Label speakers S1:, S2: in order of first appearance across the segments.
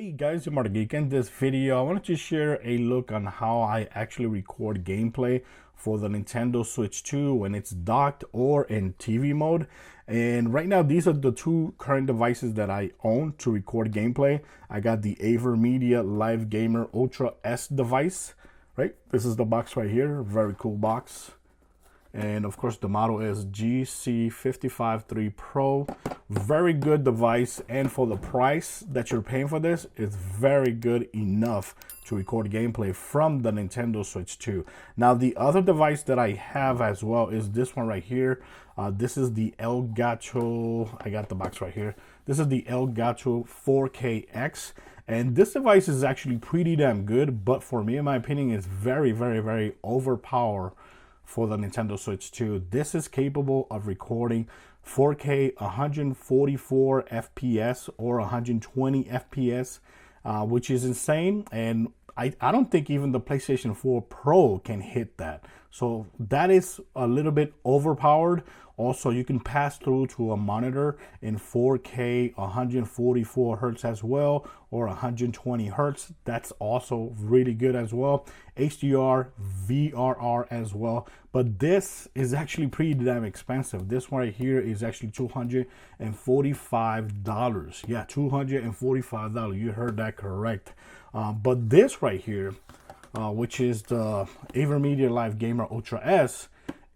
S1: Hey guys, I'm Marta Geek. In this video, I wanted to share a look on how I actually record gameplay for the Nintendo Switch 2 when it's docked or in TV mode. And right now, these are the two current devices that I own to record gameplay. I got the AverMedia Live Gamer Ultra S device, right? This is the box right here, very cool box. And of course the model is GC553 Pro. Very good device, and for the price that you're paying for this, it's very good enough to record gameplay from the Nintendo Switch 2. Now the other device that I have as well is this one right here. This is the Elgato, I got the box right here. This is the Elgato 4KX. And this device is actually pretty damn good, but for me, in my opinion, it's very overpowered for the Nintendo Switch 2. This is capable of recording 4K 144 FPS or 120 FPS, which is insane. And I don't think even the PlayStation 4 Pro can hit that. So that is a little bit overpowered. Also, you can pass through to a monitor in 4K 144 hertz as well, or 120 hertz. That's also really good as well. HDR, VRR as well. But this is actually pretty damn expensive. This one right here is actually $245. Yeah, $245. You heard that correct. But this right here, which is the AverMedia Live Gamer Ultra S,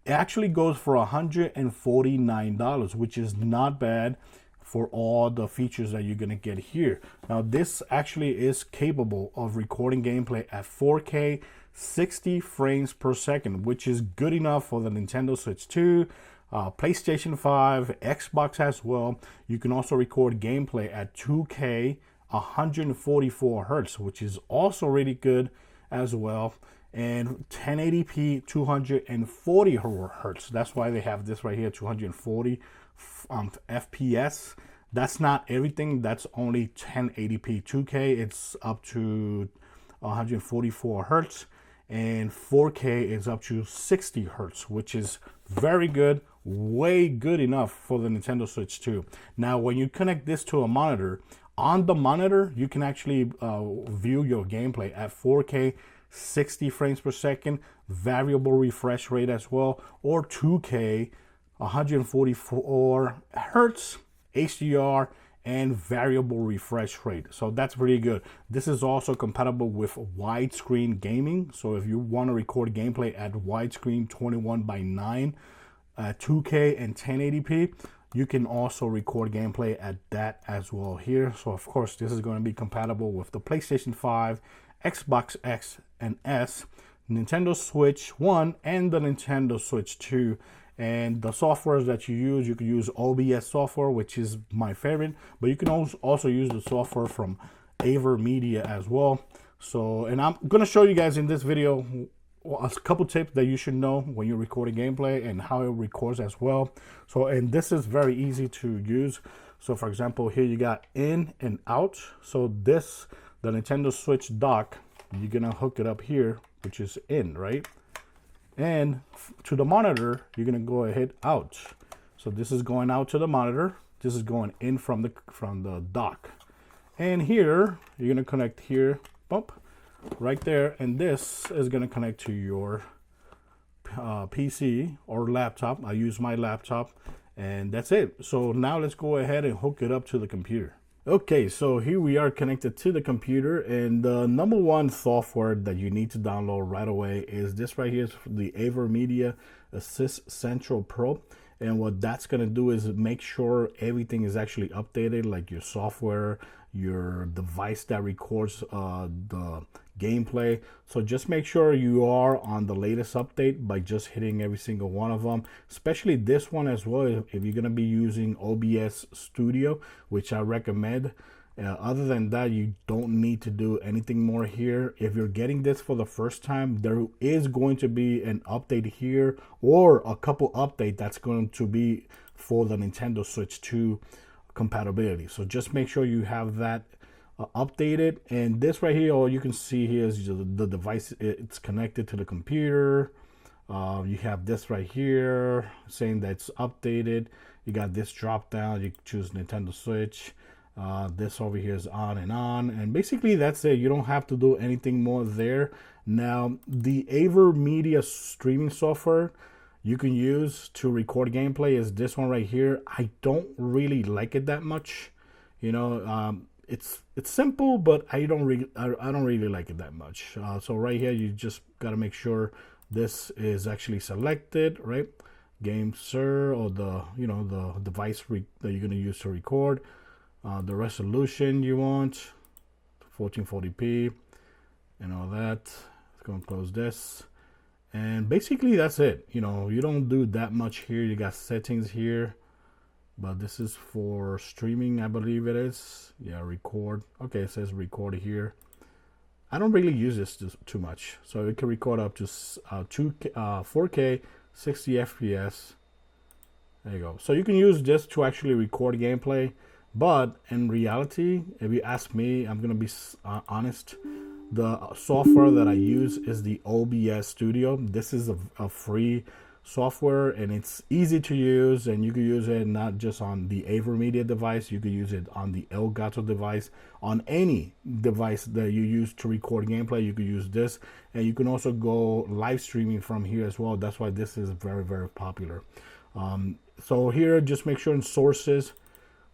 S1: it actually goes for $149, which is not bad for all the features that you're gonna get here. Now this actually is capable of recording gameplay at 4K 60 frames per second, which is good enough for the Nintendo Switch 2, PlayStation 5, Xbox as well. You can also record gameplay at 2K 144 hertz, which is also really good as well, and 1080p 240 hertz. That's why they have this right here, 240 FPS. That's not everything. That's only 1080p 2K. It's up to 144 hertz, and 4K is up to 60 hertz, which is very good, way good enough for the Nintendo Switch 2. Now, when you connect this to a monitor, on the monitor, you can actually view your gameplay at 4K 60 frames per second, variable refresh rate as well, or 2K 144 hertz, HDR, and variable refresh rate. So that's pretty good. This is also compatible with widescreen gaming. So if you want to record gameplay at widescreen 21:9, 2K and 1080p, you can also record gameplay at that as well here. So of course, this is going to be compatible with the PlayStation 5, Xbox X and S, Nintendo Switch 1, and the Nintendo Switch 2. And the softwares that you can use OBS software, which is my favorite, but you can also use the software from AverMedia as well. So, and I'm going to show you guys in this video a couple tips that you should know when you're recording gameplay and how it records as well. So, and this is very easy to use. So for example, here you got in and out. So this, the Nintendo Switch dock, you're gonna hook it up here, which is in, right? And to the monitor, you're gonna go ahead out. So this is going out to the monitor. This is going in from the dock. And here, you're gonna connect here, bump, right there. And this is gonna connect to your PC or laptop. I use my laptop, and that's it. So now let's go ahead and hook it up to the computer. Okay, so here we are connected to the computer, and the number one software that you need to download right away is this right here, the AverMedia Assist Central Pro. And what that's going to do is make sure everything is actually updated, like your software, your device that records the gameplay. So just make sure you are on the latest update by just hitting every single one of them, especially this one as well if you're going to be using OBS Studio, which I recommend. Other than that, you don't need to do anything more here. If you're getting this for the first time, there is going to be an update here, or a couple update that's going to be for the Nintendo Switch 2 compatibility. So just make sure you have that updated. And this right here, all you can see here is the device. It's connected to the computer. You have this right here saying that it's updated. You got this drop down. You choose Nintendo Switch. This over here is on, and basically that's it. You don't have to do anything more there. Now the AverMedia streaming software you can use to record gameplay is this one right here. I don't really like it that much. You know, it's simple, but I don't really like it that much. So right here, you just gotta make sure this is actually selected, right? Game Sir, or the the device that you're gonna use to record. The resolution you want, 1440p, and all that. Let's go and close this. And basically that's it. You know, you don't do that much here. You got settings here, but this is for streaming, I believe it is. Yeah, record. Okay, it says record here. I don't really use this too much, so it can record up to 4K 60 FPS. There you go. So you can use this to actually record gameplay, but in reality, if you ask me, I'm gonna be honest. The software that I use is the OBS Studio. This is a free software, and it's easy to use, and you can use it not just on the AverMedia device. You can use it on the Elgato device. On any device that you use to record gameplay, you can use this, and you can also go live streaming from here as well. That's why this is very, very popular. So here, just make sure in sources,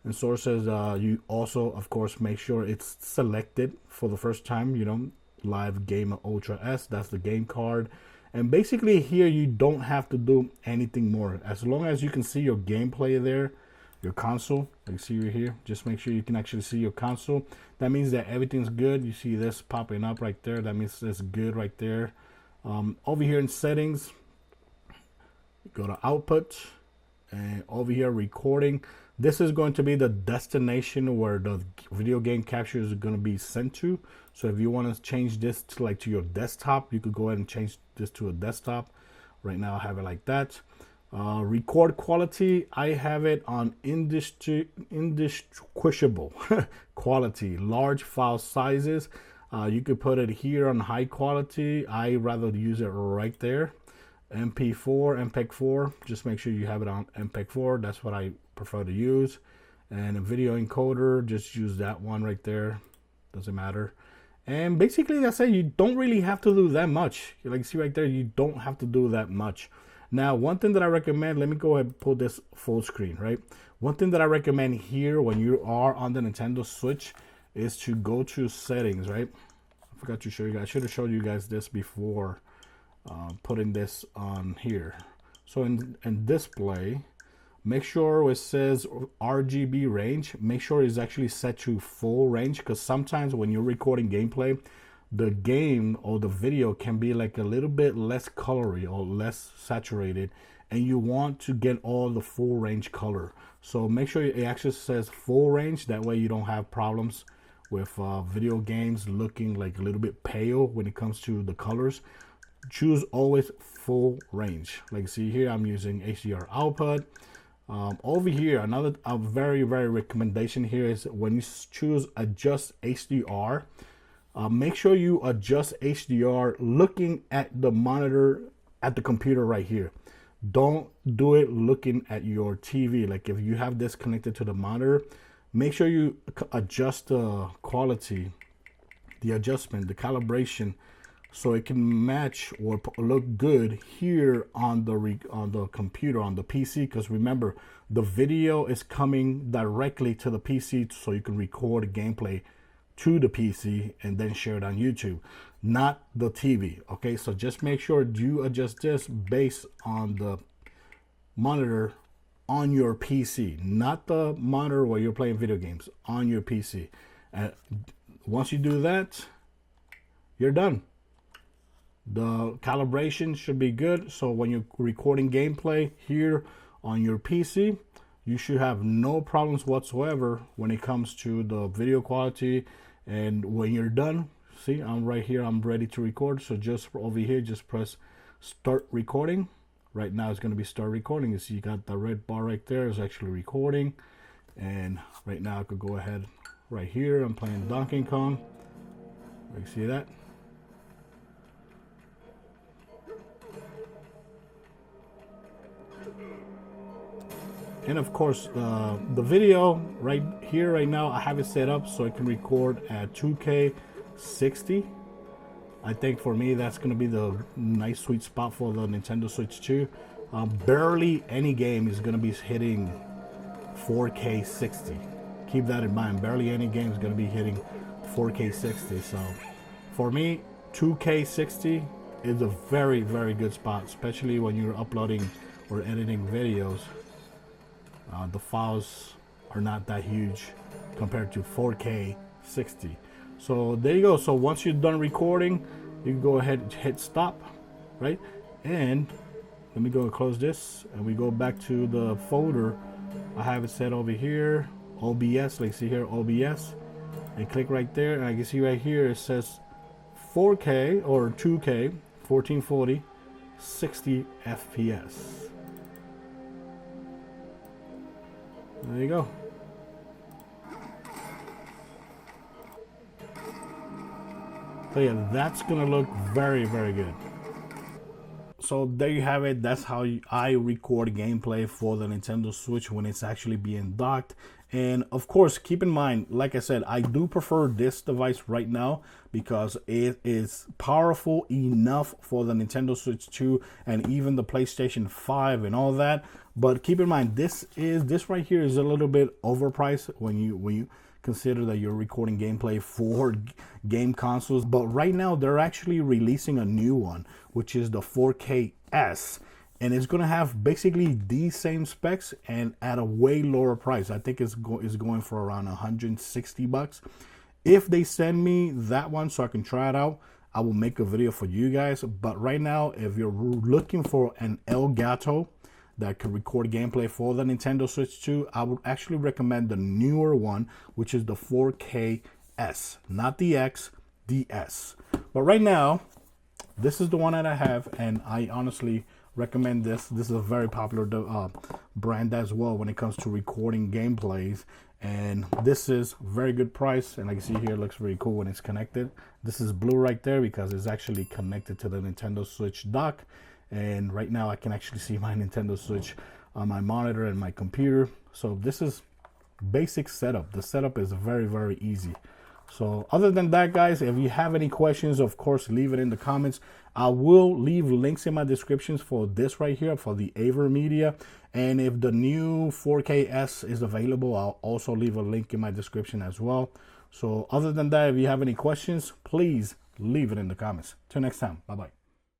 S1: you also, of course, make sure it's selected for the first time. You know, Live Game Ultra S, that's the game card. And basically here, you don't have to do anything more. As long as you can see your gameplay there, your console, like you see right here, just make sure you can actually see your console. That means that everything's good. You see this popping up right there. That means it's good right there. Over here in settings, go to output, and over here recording. This is going to be the destination where the video game capture is going to be sent to. So if you want to change this to your desktop, you could go ahead and change this to a desktop. Right now I have it like that. Record quality, I have it on indistinguishable quality, large file sizes. You could put it here on high quality. I rather use it right there. MP4, MPEG-4, just make sure you have it on MPEG-4. That's what I prefer to use. And a video encoder, just use that one right there. Doesn't matter. And basically that's it. You don't really have to do that much. Like, see right there, you don't have to do that much. Now, one thing that I recommend, let me go ahead and pull this full screen, right? One thing that I recommend here when you are on the Nintendo Switch is to go to settings, right? I forgot to show you guys. I should have showed you guys this before putting this on here. So in display, make sure it says RGB range. Make sure it's actually set to full range, because sometimes when you're recording gameplay, the game or the video can be like a little bit less colory or less saturated, and you want to get all the full range color. So make sure it actually says full range. That way you don't have problems with video games looking like a little bit pale when it comes to the colors. Choose always full range. Like, see here, I'm using HDR output. Over here, another very recommendation here is when you choose adjust HDR, make sure you adjust HDR looking at the monitor at the computer right here. Don't do it looking at your TV. Like, if you have this connected to the monitor, make sure you adjust the quality, the adjustment, the calibration, so it can match or look good here on the computer, on the PC. Because remember, the video is coming directly to the PC, so you can record gameplay to the PC and then share it on YouTube, not the TV. Okay, so just make sure you adjust this based on the monitor on your PC, not the monitor where you're playing video games, on your PC. And once you do that, you're done. The calibration should be good. So when you're recording gameplay here on your PC, you should have no problems whatsoever when it comes to the video quality. And when you're done, see, I'm right here, I'm ready to record. So just over here, just press start recording. Right now it's going to be start recording. You see, you got the red bar right there, is actually recording. And right now I could go ahead right here, I'm playing Donkey Kong. You see that? And of course, the video right here, right now, I have it set up so it can record at 2K 60. I think for me, that's going to be the nice sweet spot for the Nintendo Switch 2. Barely any game is going to be hitting 4K 60. Keep that in mind. Barely any game is going to be hitting 4K 60. So for me, 2K 60 is a very, very good spot, especially when you're uploading or editing videos. The files are not that huge compared to 4K 60. So there you go. So once you're done recording, you can go ahead and hit stop, right? And let me go and close this, and we go back to the folder. I have it set over here, OBS, like see here, OBS, and click right there, and I can see right here it says 4K or 2K 1440 60 FPS. There you go. So yeah, that's gonna look very, very good. So there you have it. That's how I record gameplay for the Nintendo Switch when it's actually being docked. And of course, keep in mind, like I said, I do prefer this device right now because it is powerful enough for the Nintendo Switch 2 and even the PlayStation 5 and all that. But keep in mind, this right here is a little bit overpriced when you consider that you're recording gameplay for game consoles. But right now they're actually releasing a new one, which is the 4K-S, and it's gonna have basically these same specs and at a way lower price. I think it's going for around 160 bucks. If they send me that one so I can try it out, I will make a video for you guys. But right now, if you're looking for an elgato that could record gameplay for the Nintendo Switch 2, I would actually recommend the newer one, which is the 4K-S, not the X, the S. But right now, this is the one that I have, and I honestly recommend this. This is a very popular brand as well when it comes to recording gameplays, and this is very good price. And like you see here, it looks very cool when it's connected. This is blue right there because it's actually connected to the Nintendo Switch dock. And right now I can actually see my Nintendo Switch on my monitor and my computer. So this is basic setup. The setup is very, very easy. So other than that, guys, if you have any questions, of course, leave it in the comments. I will leave links in my descriptions for this right here, for the AverMedia. And if the new 4K-S is available, I'll also leave a link in my description as well. So other than that, if you have any questions, please leave it in the comments. Till next time. Bye-bye.